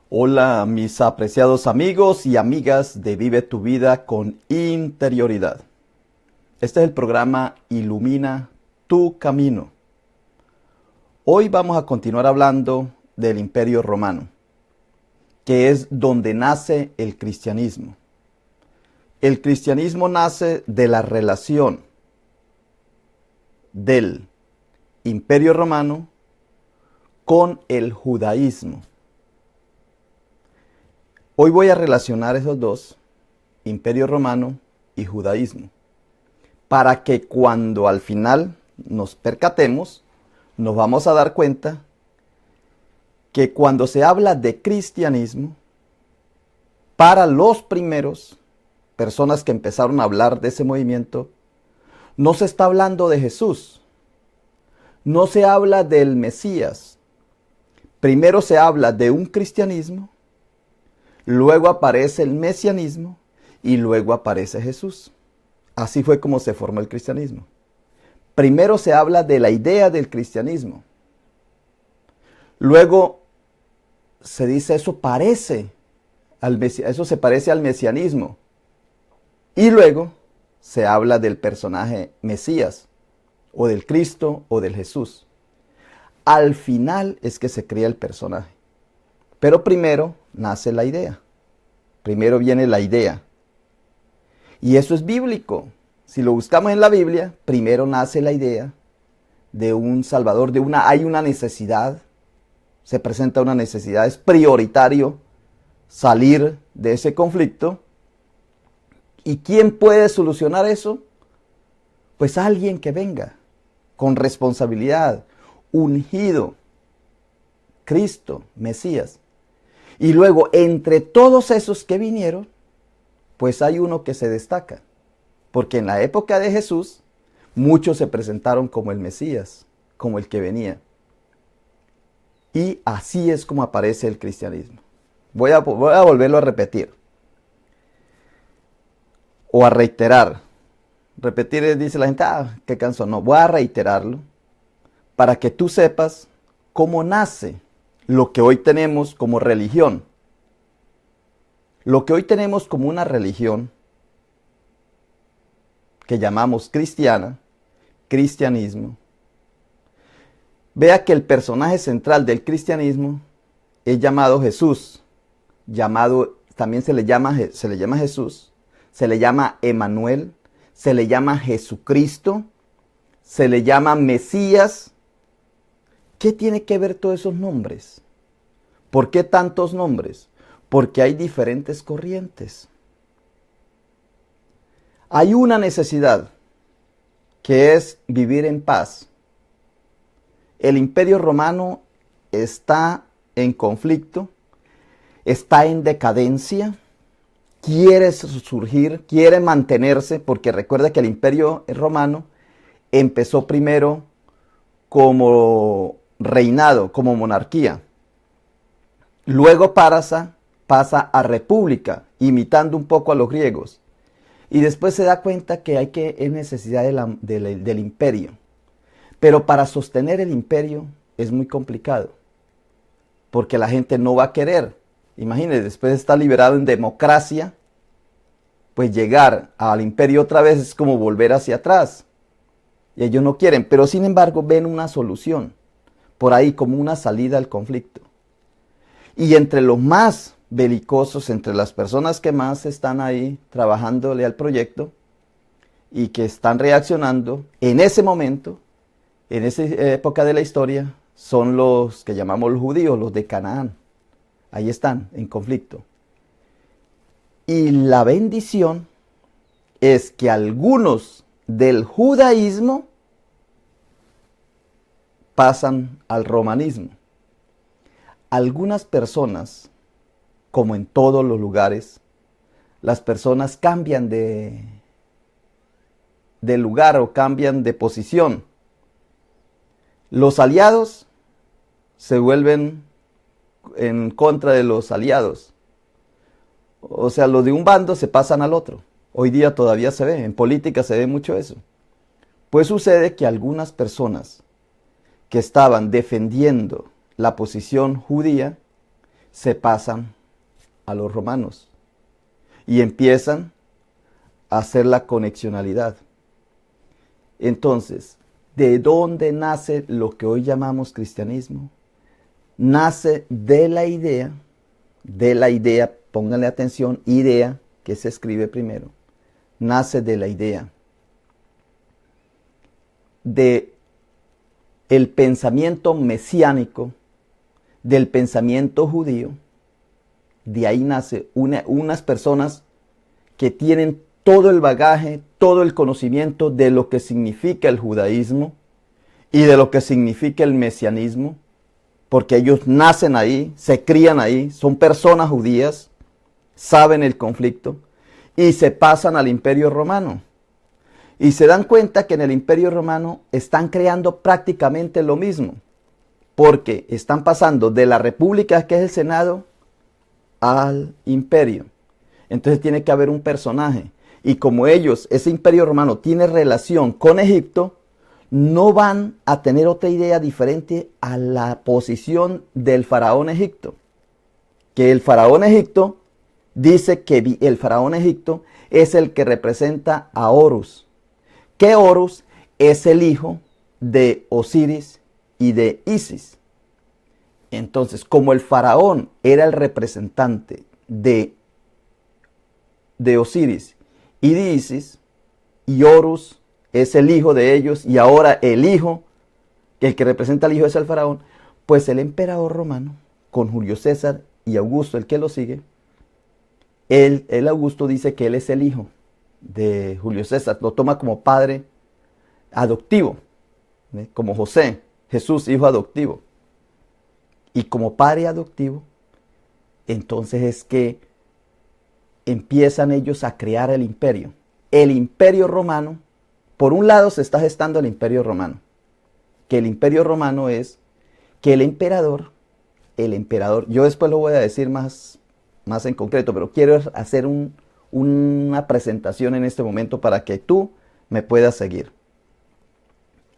Hola mis apreciados amigos y amigas de Vive tu Vida con Interioridad. Este es el programa Ilumina tu Camino. Hoy vamos a continuar hablando del Imperio Romano, que es donde nace el cristianismo. El cristianismo nace de la relación del Imperio Romano con el judaísmo. Hoy voy a relacionar esos dos, Imperio Romano y judaísmo, para que cuando al final nos percatemos, nos vamos a dar cuenta que cuando se habla de cristianismo, para los primeros, personas que empezaron a hablar de ese movimiento, no se está hablando de Jesús, no se habla del Mesías. Primero se habla de un cristianismo, luego aparece el mesianismo y luego aparece Jesús. Así fue como se formó el cristianismo. Primero se habla de la idea del cristianismo. Luego se dice eso se parece al mesianismo. Y luego se habla del personaje Mesías, o del Cristo, o del Jesús. Al final es que se crea el personaje. Pero primero nace la idea. Primero viene la idea. Y eso es bíblico. Si lo buscamos en la Biblia, primero nace la idea de un Salvador, hay una necesidad, se presenta una necesidad, es prioritario salir de ese conflicto. ¿Y quién puede solucionar eso? Pues alguien que venga con responsabilidad, ungido, Cristo, Mesías. Y luego, entre todos esos que vinieron, pues hay uno que se destaca. Porque en la época de Jesús, muchos se presentaron como el Mesías, como el que venía. Y así es como aparece el cristianismo. Voy a volverlo a repetir. O a reiterar. Repetir dice la gente, qué cansón. No, voy a reiterarlo para que tú sepas cómo nace lo que hoy tenemos como religión. Lo que hoy tenemos como una religión que llamamos cristiana, cristianismo. Vea que el personaje central del cristianismo es llamado Jesús. También se le llama Jesús, se le llama Emanuel, se le llama Jesucristo, se le llama Mesías. ¿Qué tiene que ver todos esos nombres? ¿Por qué tantos nombres? Porque hay diferentes corrientes. Hay una necesidad que es vivir en paz. El Imperio Romano está en conflicto, está en decadencia, quiere surgir, quiere mantenerse, porque recuerda que el Imperio Romano empezó primero como reinado, como monarquía. Luego pasa a república, imitando un poco a los griegos. Y después se da cuenta que es necesidad del imperio. Pero para sostener el imperio es muy complicado. Porque la gente no va a querer. Imagínense, después de estar liberado en democracia, pues llegar al imperio otra vez es como volver hacia atrás. Y ellos no quieren, pero sin embargo ven una solución. Por ahí como una salida al conflicto. Y entre los más belicosos, entre las personas que más están ahí trabajándole al proyecto y que están reaccionando en ese momento, en esa época de la historia, son los que llamamos los judíos, los de Canaán. Ahí están, en conflicto. Y la bendición es que algunos del judaísmo pasan al romanismo. Algunas personas, como en todos los lugares, las personas cambian de lugar o cambian de posición. Los aliados se vuelven en contra de los aliados. O sea, los de un bando se pasan al otro. Hoy día todavía se ve, en política se ve mucho eso. Pues sucede que algunas personas que estaban defendiendo la posición judía se pasan a los romanos y empiezan a hacer la conexionalidad. Entonces, ¿de dónde nace lo que hoy llamamos cristianismo? Nace de la idea, pónganle atención, idea, que se escribe primero, nace de la idea de el pensamiento mesiánico, del pensamiento judío. De ahí nace unas personas que tienen todo el bagaje, todo el conocimiento de lo que significa el judaísmo y de lo que significa el mesianismo, porque ellos nacen ahí, se crían ahí, son personas judías, saben el conflicto y se pasan al Imperio Romano. Y se dan cuenta que en el Imperio Romano están creando prácticamente lo mismo, porque están pasando de la república, que es el Senado, al imperio. Entonces tiene que haber un personaje. Y como ellos, ese Imperio Romano tiene relación con Egipto, no van a tener otra idea diferente a la posición del faraón Egipto. Que el faraón Egipto dice que el faraón Egipto es el que representa a Horus. Que Horus es el hijo de Osiris y de Isis. Entonces, como el faraón era el representante de Osiris y de Isis, y Horus es el hijo de ellos, y ahora el hijo, el que representa al hijo es el faraón, pues el emperador romano, con Julio César y Augusto, el que lo sigue, el Augusto dice que él es el hijo de Julio César, lo toma como padre adoptivo, ¿sí? Como José, Jesús, hijo adoptivo. Y como padre adoptivo, entonces es que empiezan ellos a crear el imperio. El Imperio Romano, por un lado se está gestando el Imperio Romano, que el Imperio Romano es que el emperador, yo después lo voy a decir más en concreto, pero quiero hacer una presentación en este momento para que tú me puedas seguir.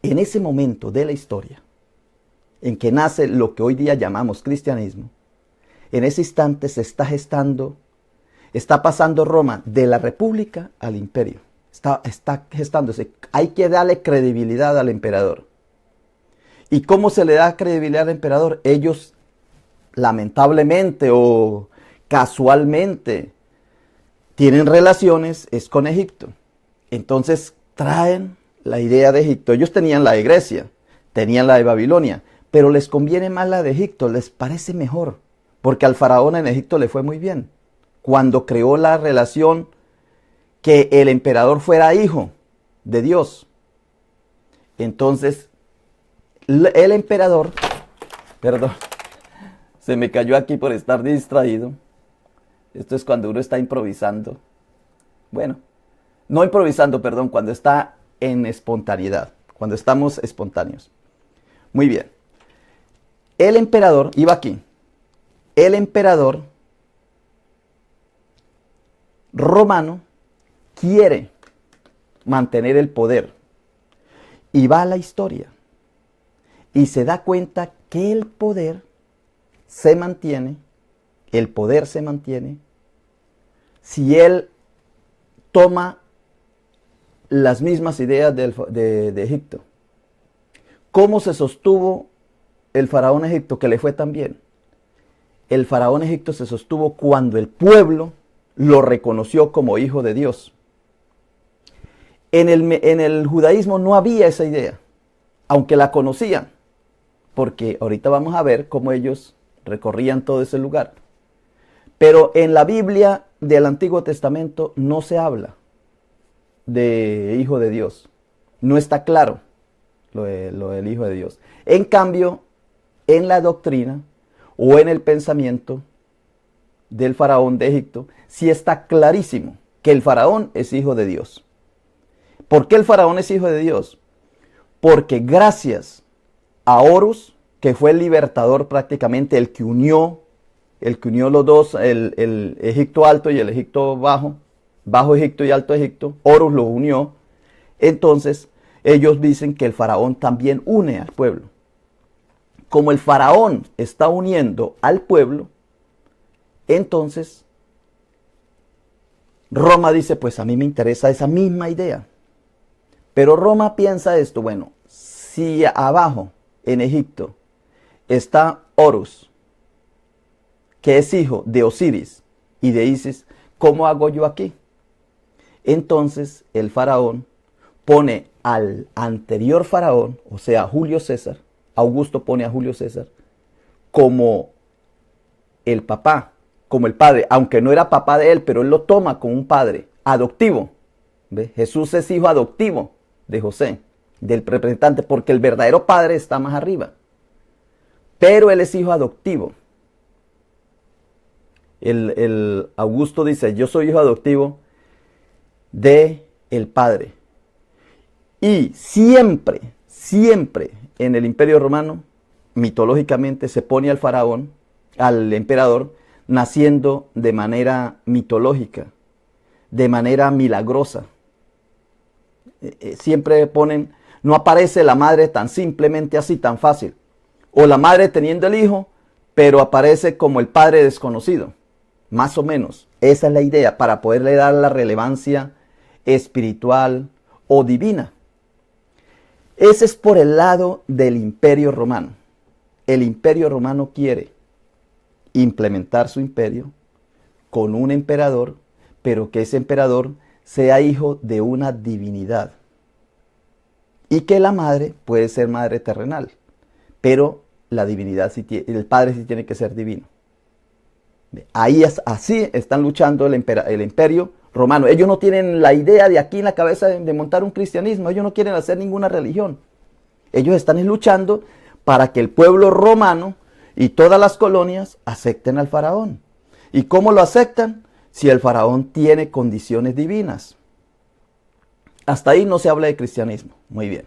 En ese momento de la historia, en que nace lo que hoy día llamamos cristianismo, en ese instante se está gestando, está pasando Roma de la república al imperio. Está gestándose. Hay que darle credibilidad al emperador. ¿Y cómo se le da credibilidad al emperador? Ellos, lamentablemente o casualmente, tienen relaciones, es con Egipto. Entonces traen la idea de Egipto. Ellos tenían la de Grecia, tenían la de Babilonia, pero les conviene más la de Egipto, les parece mejor, porque al faraón en Egipto le fue muy bien. Cuando creó la relación que el emperador fuera hijo de Dios. Entonces, el emperador, perdón, se me cayó aquí por estar distraído. Esto es cuando uno está improvisando. Bueno, no improvisando, perdón, cuando está en espontaneidad, cuando estamos espontáneos. Muy bien. El emperador, iba aquí, el emperador romano quiere mantener el poder y va a la historia y se da cuenta que el poder se mantiene si él toma las mismas ideas de Egipto. ¿Cómo se sostuvo el faraón Egipto que le fue tan bien? El faraón Egipto se sostuvo cuando el pueblo lo reconoció como hijo de Dios. En el judaísmo no había esa idea, aunque la conocían, porque ahorita vamos a ver cómo ellos recorrían todo ese lugar. Pero en la Biblia del Antiguo Testamento no se habla de hijo de Dios. No está claro lo del hijo de Dios. En cambio, en la doctrina o en el pensamiento del faraón de Egipto, sí está clarísimo que el faraón es hijo de Dios. ¿Por qué el faraón es hijo de Dios? Porque gracias a Horus, que fue el libertador prácticamente, el que unió los dos, el Egipto Alto y el Egipto Bajo, Bajo Egipto y Alto Egipto, Horus los unió. Entonces ellos dicen que el faraón también une al pueblo. Como el faraón está uniendo al pueblo, Entonces, Roma dice, pues a mí me interesa esa misma idea. Pero Roma piensa esto, bueno, si abajo, en Egipto, está Horus, que es hijo de Osiris y de Isis, ¿cómo hago yo aquí? Entonces el faraón pone al anterior faraón, o sea, Julio César, Augusto pone a Julio César, como el papá, como el padre, aunque no era papá de él, pero él lo toma como un padre adoptivo. ¿Ves? Jesús es hijo adoptivo de José, del representante, porque el verdadero padre está más arriba. Pero él es hijo adoptivo. El Augusto dice, yo soy hijo adoptivo de el padre. Y siempre, siempre en el Imperio Romano, mitológicamente, se pone al faraón, al emperador, naciendo de manera mitológica, de manera milagrosa. Siempre ponen, no aparece la madre tan simplemente así, tan fácil. O la madre teniendo el hijo, pero aparece como el padre desconocido. Más o menos. Esa es la idea, para poderle dar la relevancia espiritual o divina. Ese es por el lado del Imperio Romano. El Imperio Romano quiere implementar su imperio con un emperador, pero que ese emperador sea hijo de una divinidad. Y que la madre puede ser madre terrenal, pero la divinidad, el padre sí tiene que ser divino. Ahí así están luchando el imperio romano. Ellos no tienen la idea de aquí en la cabeza de montar un cristianismo. Ellos no quieren hacer ninguna religión. Ellos están luchando para que el pueblo romano y todas las colonias acepten al faraón. ¿Y cómo lo aceptan? Si el faraón tiene condiciones divinas. Hasta ahí no se habla de cristianismo. Muy bien.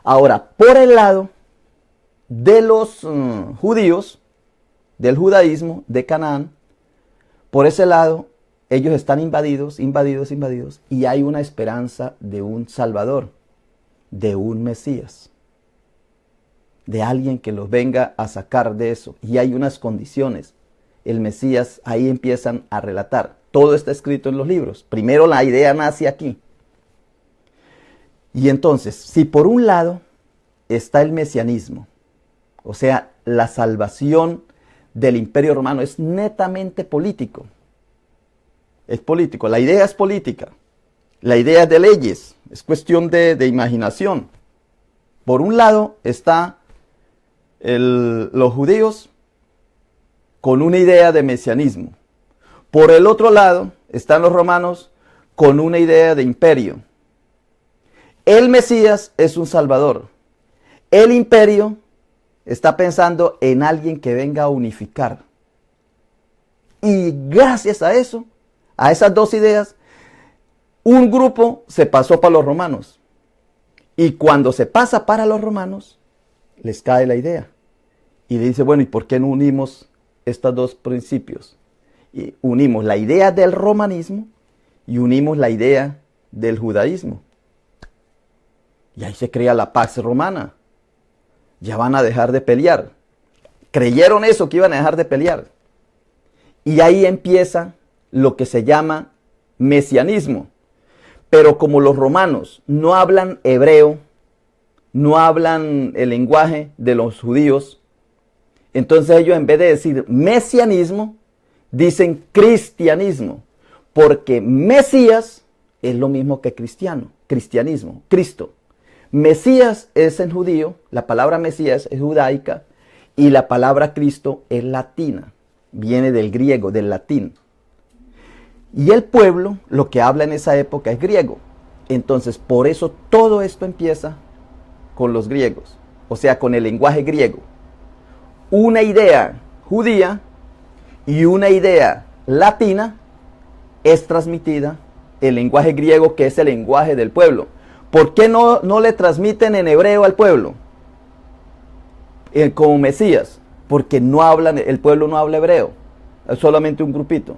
Ahora, por el lado de los judíos, del judaísmo, de Canaán, por ese lado, ellos están invadidos, y hay una esperanza de un Salvador, de un Mesías, de alguien que los venga a sacar de eso. Y hay unas condiciones. El Mesías, ahí empiezan a relatar. Todo está escrito en los libros. Primero la idea nace aquí. Y entonces, si por un lado está el mesianismo, o sea, la salvación del Imperio Romano es netamente político. Es político, la idea es política. La idea es de leyes, es cuestión de imaginación. Por un lado está los judíos con una idea de mesianismo. Por el otro lado están los romanos con una idea de imperio. El Mesías es un salvador. El imperio está pensando en alguien que venga a unificar. Y gracias a eso, a esas dos ideas, un grupo se pasó para los romanos. Y cuando se pasa para los romanos, les cae la idea. Y le dice, bueno, ¿y por qué no unimos estos dos principios? Y unimos la idea del romanismo y unimos la idea del judaísmo. Y ahí se crea la Pax Romana. Ya van a dejar de pelear. Creyeron eso, que iban a dejar de pelear. Y ahí empieza lo que se llama mesianismo. Pero como los romanos no hablan hebreo, no hablan el lenguaje de los judíos, entonces ellos en vez de decir mesianismo, dicen cristianismo. Porque Mesías es lo mismo que cristiano, cristianismo, Cristo. Mesías es en judío, la palabra Mesías es judaica y la palabra Cristo es latina, viene del griego, del latín. Y el pueblo, lo que habla en esa época es griego. Entonces, por eso todo esto empieza con los griegos, o sea, con el lenguaje griego. Una idea judía y una idea latina es transmitida en lenguaje griego, que es el lenguaje del pueblo. ¿Por qué no le transmiten en hebreo al pueblo? Como Mesías. Porque no hablan, el pueblo no habla hebreo. Es solamente un grupito.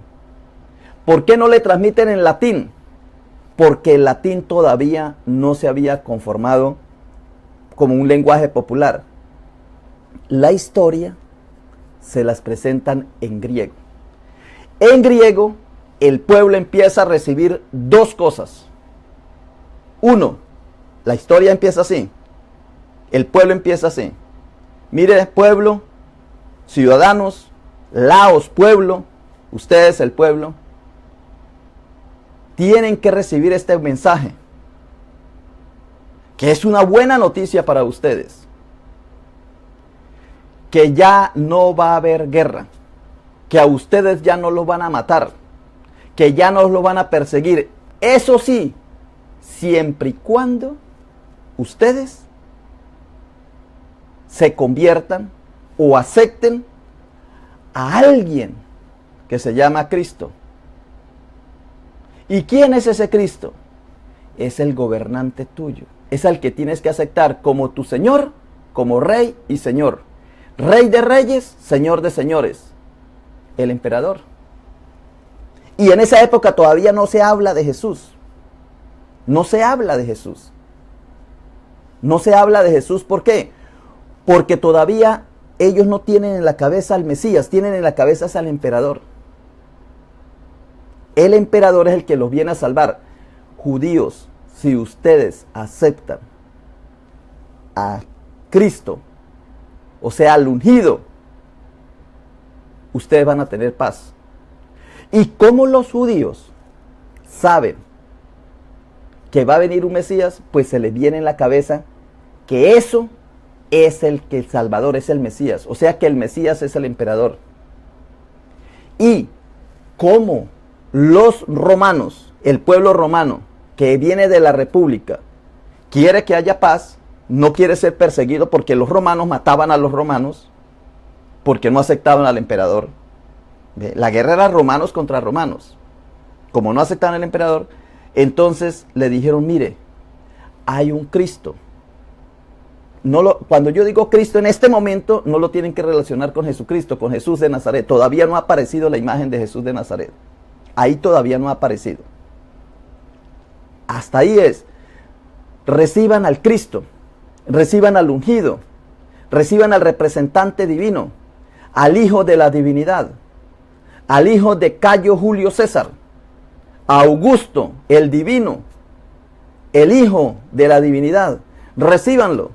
¿Por qué no le transmiten en latín? Porque el latín todavía no se había conformado como un lenguaje popular. La historia se las presentan en griego. En griego, el pueblo empieza a recibir dos cosas. Uno, la historia empieza así. El pueblo empieza así. Mire, pueblo, ciudadanos, laos, pueblo, ustedes, el pueblo, tienen que recibir este mensaje, que es una buena noticia para ustedes. Que ya no va a haber guerra, que a ustedes ya no los van a matar, que ya no los van a perseguir. Eso sí, siempre y cuando ustedes se conviertan o acepten a alguien que se llama Cristo. ¿Y quién es ese Cristo? Es el gobernante tuyo. Es al que tienes que aceptar como tu Señor, como Rey y Señor. Rey de reyes, Señor de señores. El emperador. Y en esa época todavía no se habla de Jesús. No se habla de Jesús. No se habla de Jesús, ¿por qué? Porque todavía ellos no tienen en la cabeza al Mesías, tienen en la cabeza al emperador. El emperador es el que los viene a salvar. Judíos, si ustedes aceptan a Cristo, o sea, al ungido, ustedes van a tener paz. Y como los judíos saben que va a venir un Mesías, pues se les viene en la cabeza que eso es el Salvador, es el Mesías. O sea que el Mesías es el emperador. Y como los romanos, el pueblo romano que viene de la república, quiere que haya paz, no quiere ser perseguido, porque los romanos mataban a los romanos porque no aceptaban al emperador. La guerra era romanos contra romanos. Como no aceptaban al emperador, entonces le dijeron, mire, hay un Cristo. Cuando yo digo Cristo en este momento, no lo tienen que relacionar con Jesucristo, con Jesús de Nazaret. Todavía no ha aparecido la imagen de Jesús de Nazaret. Ahí todavía no ha aparecido. Hasta ahí es. Reciban al Cristo, reciban al ungido, reciban al representante divino, al Hijo de la divinidad, al Hijo de Cayo Julio César, a Augusto, el divino, el Hijo de la divinidad. Recíbanlo.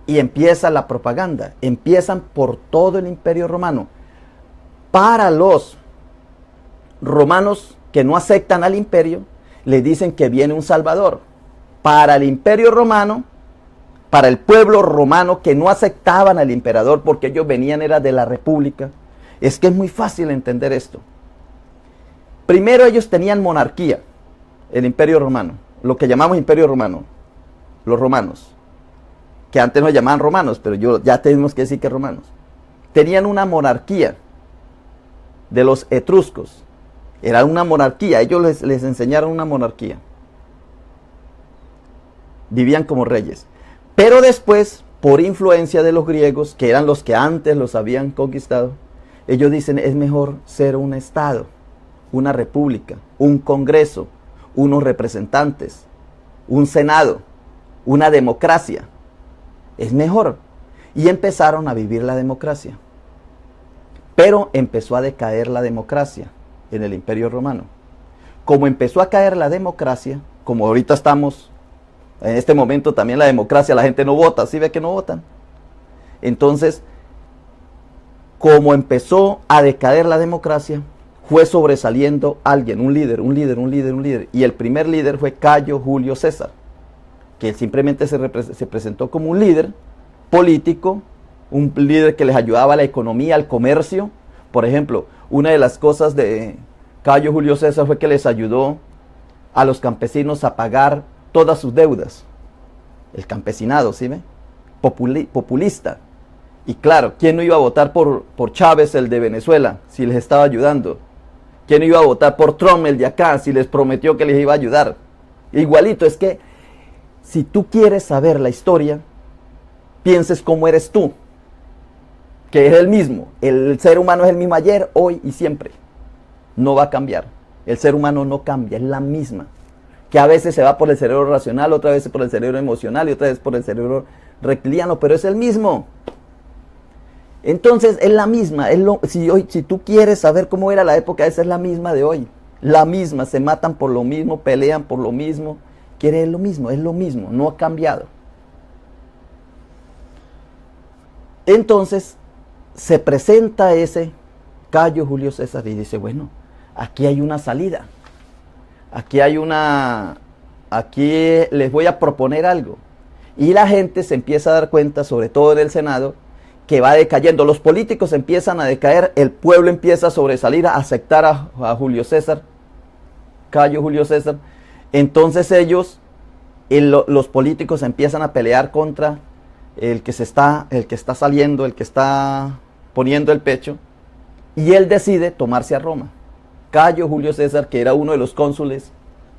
Y empieza la propaganda. Empiezan por todo el Imperio Romano. Para los romanos que no aceptan al imperio, le dicen que viene un Salvador. Para el Imperio Romano, para el pueblo romano que no aceptaban al emperador porque ellos venían era de la república, es que es muy fácil entender esto. Primero ellos tenían monarquía, el Imperio Romano, lo que llamamos Imperio Romano, los romanos, que antes nos llamaban romanos, pero ya tenemos que decir que romanos. Tenían una monarquía de los etruscos. Era una monarquía, ellos les enseñaron una monarquía. Vivían como reyes. Pero después, por influencia de los griegos, que eran los que antes los habían conquistado, ellos dicen, es mejor ser un estado, una república, un congreso, unos representantes, un senado, una democracia. Es mejor. Y empezaron a vivir la democracia. Pero empezó a decaer la democracia en el Imperio Romano. Como empezó a caer la democracia, como ahorita estamos, en este momento también la democracia, la gente no vota, ¿sí ve que no votan? Entonces, como empezó a decaer la democracia, fue sobresaliendo alguien, un líder. Y el primer líder fue Cayo Julio César, que simplemente se presentó como un líder político, un líder que les ayudaba a la economía, al comercio. Por ejemplo, una de las cosas de Cayo Julio César fue que les ayudó a los campesinos a pagar todas sus deudas. El campesinado, ¿sí ve? Populista. Y claro, ¿quién no iba a votar por Chávez, el de Venezuela, si les estaba ayudando? ¿Quién no iba a votar por Trump, el de acá, si les prometió que les iba a ayudar? Igualito, es que si tú quieres saber la historia, pienses cómo eres tú, que es el mismo. El ser humano es el mismo ayer, hoy y siempre. No va a cambiar. El ser humano no cambia, es la misma. Que a veces se va por el cerebro racional, otra vez por el cerebro emocional y otra vez por el cerebro reptiliano, pero es el mismo. Entonces es la misma, si tú quieres saber cómo era la época, esa es la misma de hoy. La misma, se matan por lo mismo, pelean por lo mismo, quieren lo mismo, es lo mismo, no ha cambiado. Entonces se presenta ese Cayo Julio César y dice, bueno, aquí hay una salida, aquí les voy a proponer algo. Y la gente se empieza a dar cuenta, sobre todo en el Senado, que va decayendo. Los políticos empiezan a decaer, el pueblo empieza a sobresalir, a aceptar a Julio César, Cayo Julio César. Entonces los políticos empiezan a pelear contra el que está saliendo, el que está poniendo el pecho, y él decide tomarse a Roma. Cayo Julio César, que era uno de los cónsules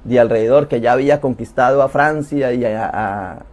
de alrededor, que ya había conquistado a Francia y a